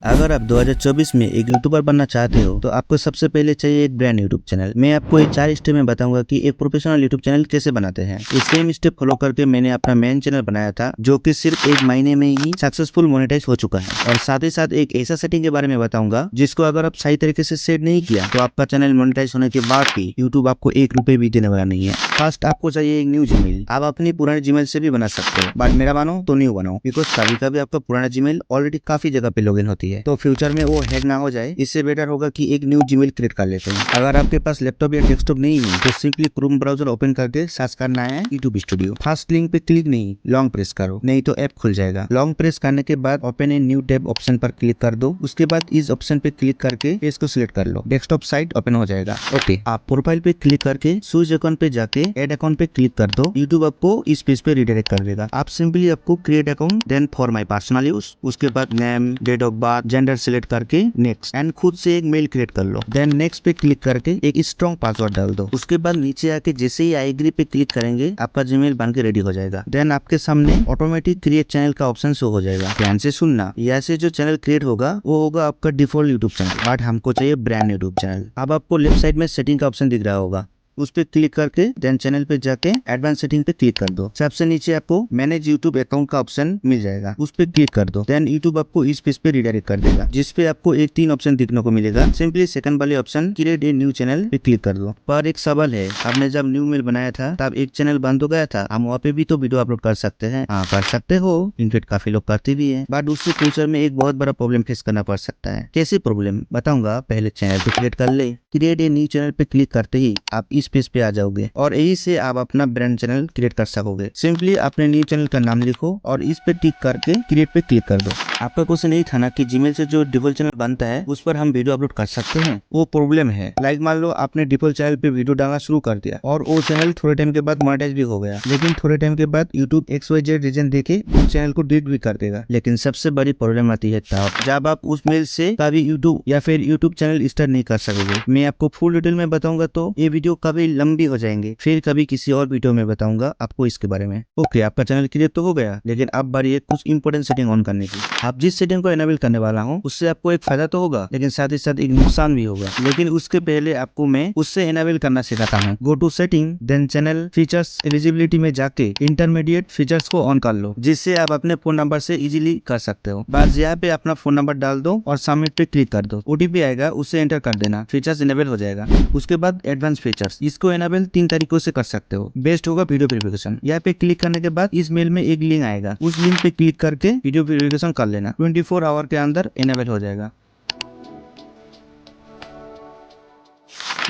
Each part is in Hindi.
अगर आप 2024 में एक यूट्यूबर बनना चाहते हो तो आपको सबसे पहले चाहिए एक ब्रांड यूट्यूब चैनल। मैं आपको ये 4 स्टेप में बताऊंगा कि एक प्रोफेशनल यूट्यूब चैनल कैसे बनाते हैं। ये सेम स्टेप फॉलो करके मैंने अपना मेन चैनल बनाया था, जो कि सिर्फ 1 महीने में ही सक्सेसफुल मोनेटाइज हो चुका है। और साथ ही साथ एक ऐसा सेटिंग के बारे में बताऊंगा जिसको अगर आप सही तरीके से सेट नहीं किया तो आपका चैनल मोनेटाइज होने के बाद भी यूट्यूब आपको 1 रुपए भी देने वाला नहीं है। फर्स्ट आपको चाहिए एक न्यू जीमेल। आप अपनी पुराने जीमेल से भी बना सकते हो, बट मेरा मानो तो न्यू बनाओ, बिकॉज कभी कभी आपका पुराना जीमेल ऑलरेडी काफी जगह पे लॉगिन होती है, तो फ्यूचर में वो हैक ना हो जाए। इससे बेटर होगा कि एक न्यू जीमेल क्रिएट कर लेते हैं। अगर आपके पास लैपटॉप या डेस्कटॉप नहीं है तो सिंपली क्रोम ब्राउजर ओपन करके सर्च करना है यूट्यूब स्टूडियो। फर्स्ट लिंक पे क्लिक नहीं, लॉन्ग प्रेस करो, नहीं तो ऐप खुल जाएगा। लॉन्ग प्रेस करने के बाद open a new tab option पर क्लिक कर दो। उसके बाद इस ऑप्शन पे क्लिक करके पेज को सिलेक्ट कर लो, डेस्कटॉप साइट ओपन हो जाएगा। ओके, आप प्रोफाइल पे क्लिक करके स्विच अकाउंट पे जाके ऐड अकाउंट पे क्लिक कर दो। यूट्यूब आपको इस पेज पे रिडायरेक्ट कर देगा। आप सिंपली आपको create account, then for my personal use, उसके बाद name, date of birth, gender select करके नेक्स्ट, एंड खुद से एक मेल क्रिएट कर लो। देन नेक्स्ट पे क्लिक करके एक स्ट्रॉन्ग पासवर्ड डाल दो। उसके बाद नीचे आके जैसे ही आई एग्री पे क्लिक करेंगे आपका जीमेल बन के रेडी हो जाएगा। देन आपके सामने ऑटोमेटिक क्रिएट चैनल का ऑप्शन शो हो जाएगा। ध्यान से सुनना, यहाँ से जो चैनल क्रिएट होगा वो होगा आपका डिफॉल्ट यूट्यूब चैनल, बट हमको चाहिए ब्रांड यूट्यूब चैनल। अब आपको लेफ्ट साइड में सेटिंग का ऑप्शन दिख रहा होगा, उस पे क्लिक करके देन चैनल पे जाके एडवांस सेटिंग पे क्लिक कर दो। सबसे नीचे आपको मैनेज यूट्यूब अकाउंट का ऑप्शन मिल जाएगा, उस पे क्लिक कर दो। देन यूट्यूब आपको इस पेज पे रिडायरेक्ट कर देगा, जिस पे आपको एक 3 ऑप्शन देखने को मिलेगा। सिंपली सेकंड वाले option create a new channel पे क्लिक कर दो। पर एक सवाल है, आपने जब न्यू मेल बनाया था तब एक चैनल बंद हो गया था, हम वहाँ पे भी तो वीडियो अपलोड कर सकते हैं। हाँ, कर सकते हो, इनफेक्ट काफी लोग करते भी है, बट उससे फ्यूचर में एक बहुत बड़ा प्रॉब्लम फेस करना पड़ सकता है। कैसे प्रॉब्लम बताऊंगा, पहले चैनल पे क्रिएट कर ले। क्रिएट ए न्यू चैनल पे क्लिक करते ही आप इस पेज पे आ जाओगे और यही से आप अपना ब्रांड चैनल क्रिएट कर सकोगे। सिंपली अपने न्यू चैनल का नाम लिखो और इस पे टिक करके क्रिएट पे क्लिक कर दो। आपका क्वेश्चन यही था ना कि जीमेल से जो डिफॉल्ट चैनल बनता है उस पर हम वीडियो अपलोड कर सकते हैं। वो प्रॉब्लम है, लाइक मान लो आपने डिफॉल्ट चैनल पे वीडियो डालना शुरू कर दिया और वो चैनल थोड़े टाइम के बाद मोनेटाइज भी हो गया, लेकिन थोड़े टाइम के बाद यूट्यूब XYZ रीजन देके उस चैनल को डिलीट भी कर देगा। लेकिन सबसे बड़ी प्रॉब्लम आती है तब जब आप उस मेल से कभी यूट्यूब या फिर यूट्यूब चैनल स्टार्ट नहीं कर सकोगे। मैं आपको फुल डिटेल में बताऊंगा तो ये वीडियो कभी लंबी हो जाएंगे, फिर कभी किसी और वीडियो में बताऊंगा आपको इसके बारे में। ओके, आपका चैनल क्रिएट तो हो गया, लेकिन अब बारी है कुछ इंपोर्टेंट सेटिंग ऑन करने की। आप जिस सेटिंग को एनेबल करने वाला हूँ उससे आपको एक फायदा तो होगा, लेकिन साथ ही साथ एक नुकसान भी होगा। लेकिन उसके पहले आपको मैं उससे एनेबल करना सिखाता हूँ। Go to setting, then channel features, eligibility में जाके इंटरमीडिएट फीचर्स को ऑन कर लो, जिससे आप अपने फोन नंबर से इजीली कर सकते हो। बस यहाँ पे अपना फोन नंबर डाल दो और सबमिट पे क्लिक कर दो। OTP आएगा, उसे एंटर कर देना, फीचर्स इनेबल हो जाएगा। उसके बाद एडवांस फीचर्स, इसको एनेबल 3 तरीकों से कर सकते हो। बेस्ट होगा वीडियो वेरिफिकेशन। यहाँ पे क्लिक करने के बाद इस मेल में एक लिंक आएगा, उस लिंक पे क्लिक करके वीडियो वेरिफिकेशन कर लेना। 24 आवर के अंदर इनेबल हो जाएगा।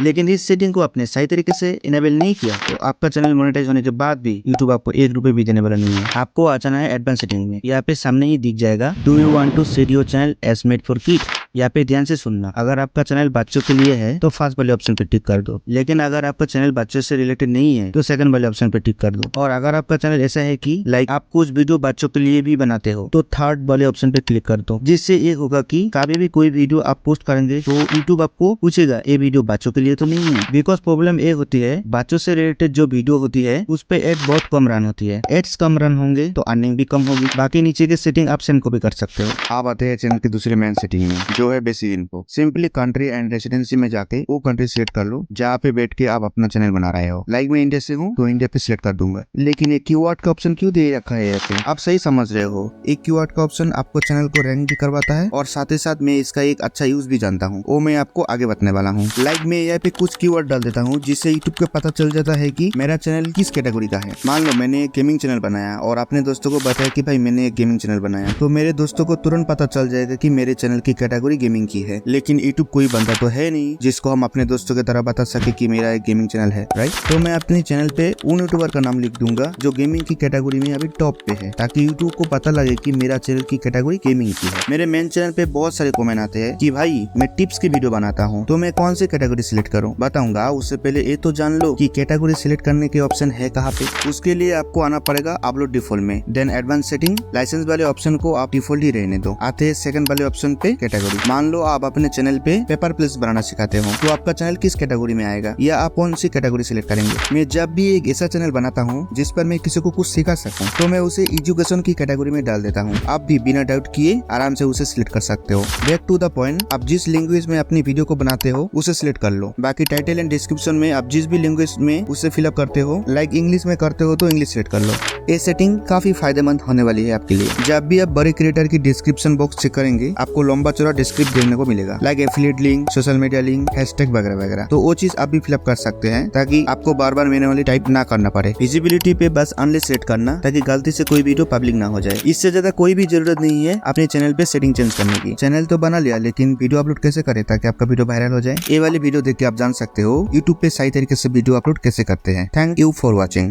लेकिन इस सेटिंग को आपने सही तरीके से इनेबल नहीं किया तो आपका चैनल मोनेटाइज होने के बाद भी यूट्यूब आपको 1 रुपए भी देने वाला नहीं है। आपको आ जाना है एडवांस सेटिंग में। यहाँ पे सामने ही दिख जाएगा, do you want to set your channel as made for kid. यहाँ पे ध्यान से सुनना, अगर आपका चैनल बच्चों के लिए है तो फर्स्ट वाले ऑप्शन पे टिक कर दो, लेकिन अगर आपका चैनल बच्चों से रिलेटेड नहीं है तो सेकंड वाले ऑप्शन पे टिक कर दो। और अगर आपका चैनल ऐसा है कि लाइक आप कुछ वीडियो बच्चों के लिए भी बनाते हो तो थर्ड वाले ऑप्शन पे क्लिक कर दो, जिससे ये होगा कि कभी भी कोई वीडियो आप पोस्ट करेंगे तो यूट्यूब आपको पूछेगा ये वीडियो बच्चों के लिए तो नहीं है। बिकॉज प्रॉब्लम ये होती है, बच्चों से रिलेटेड जो वीडियो होती है उस पे एड बहुत कम रन होती है। एड्स कम रन होंगे तो अर्निंग भी कम होगी। बाकी नीचे के सेटिंग आप सेम को भी कर सकते हो। आप आते हैं चैनल की दूसरे मेन सेटिंग में, जो है basic info. Simply country and residency में जाके वो कंट्री सिलेक्ट कर लो जहाँ पे बैठ के आप अपना चैनल बना रहे हो। लाइक मैं इंडिया से हूँ तो इंडिया पे सिलेक्ट कर दूंगा। लेकिन एक कीवर्ड का ऑप्शन क्यों दे रखा है यहाँ पे, आप सही समझ रहे हो। एक कीवर्ड का ऑप्शन आपको चैनल को रैंक भी करवाता है और साथ ही साथ मैं इसका एक अच्छा यूज भी जानता हूँ, वो मैं आपको आगे बताने वाला हूँ। लाइक मैं यहाँ पे कुछ कीवर्ड डाल देता हूँ जिससे यूट्यूब को पता चल जाता है कि मेरा चैनल किस कैटेगरी का है। मान लो मैंने एक गेमिंग चैनल बनाया और अपने दोस्तों को बताया कि भाई मैंने एक गेमिंग चैनल बनाया, तो मेरे दोस्तों को तुरंत पता चल जाएगा कि मेरे चैनल की कैटेगरी गेमिंग की है। लेकिन यूट्यूब कोई बंदा तो है नहीं जिसको हम अपने दोस्तों की तरह बता सके कि मेरा एक गेमिंग चैनल है, राइट। तो मैं अपने चैनल पे उन यूट्यूबर का नाम लिख दूंगा जो गेमिंग की कैटेगरी में अभी टॉप पे है, ताकि यूट्यूब को पता लगे कि मेरा चैनल की कैटेगरी गेमिंग की है। मेरे मेन चैनल पे बहुत सारे कमेंट आते हैं कि भाई मैं टिप्स की वीडियो बनाता हूँ, तो मैं कौन सी कैटेगरी सिलेक्ट करूँ बताऊंगा। उससे पहले ये तो जान लो कि कैटेगरी सिलेक्ट करने के ऑप्शन है कहाँ पे। उसके लिए आपको आना पड़ेगा अपलोड डिफॉल्ट में, देन एडवांस सेटिंग, लाइसेंस वाले ऑप्शन को आप डिफॉल्ट ही रहने दो। आते हैं सेकंड वाले ऑप्शन पे कैटेगरी। मान लो आप अपने चैनल पे पेपर प्लेस बनाना सिखाते हो, तो आपका चैनल किस कैटेगरी में आएगा या आप कौन सी कैटेगरी सिलेक्ट करेंगे। मैं जब भी एक ऐसा चैनल बनाता हूँ जिस पर मैं किसी को कुछ सिखा सकूं, तो मैं उसे एजुकेशन की कैटेगरी में डाल देता हूँ। आप भी बिना डाउट किए आराम से उसे सिलेक्ट कर सकते हो। बैक टू द पॉइंट, आप जिस लैंग्वेज में अपनी वीडियो को बनाते हो उसे सिलेक्ट कर लो। बाकी टाइटल एंड डिस्क्रिप्शन में आप जिस भी लैंग्वेज में उसे फिलअप करते हो, लाइक इंग्लिश में करते हो तो इंग्लिश सिलेक्ट कर लो। ये सेटिंग काफी फायदेमंद होने वाली है आपके लिए। जब भी आप बड़े क्रिएटर की डिस्क्रिप्शन बॉक्स चेक करेंगे, आपको लंबा चौड़ा डिस्क्रिप्ट देखने को मिलेगा, like affiliate link, social media link, hashtag वगैरह वगैरह। तो वो चीज आप भी फिलअप कर सकते हैं ताकि आपको बार बार मैन्युअली टाइप ना करना पड़े। विजिबिलिटी पे बस अनलिस्ट सेट करना ताकि गलती से कोई वीडियो पब्लिक ना हो जाए। इससे ज्यादा कोई भी जरूरत नहीं है अपने चैनल पे सेटिंग चेंज करने की। चैनल तो बना लिया, लेकिन वीडियो अपलोड कैसे करें ताकि आपका वीडियो वायरल हो जाए, ये वाली वीडियो देख के आप जान सकते हो यूट्यूब पे सही तरीके से वीडियो अपलोड कैसे करते हैं। Thank you for watching.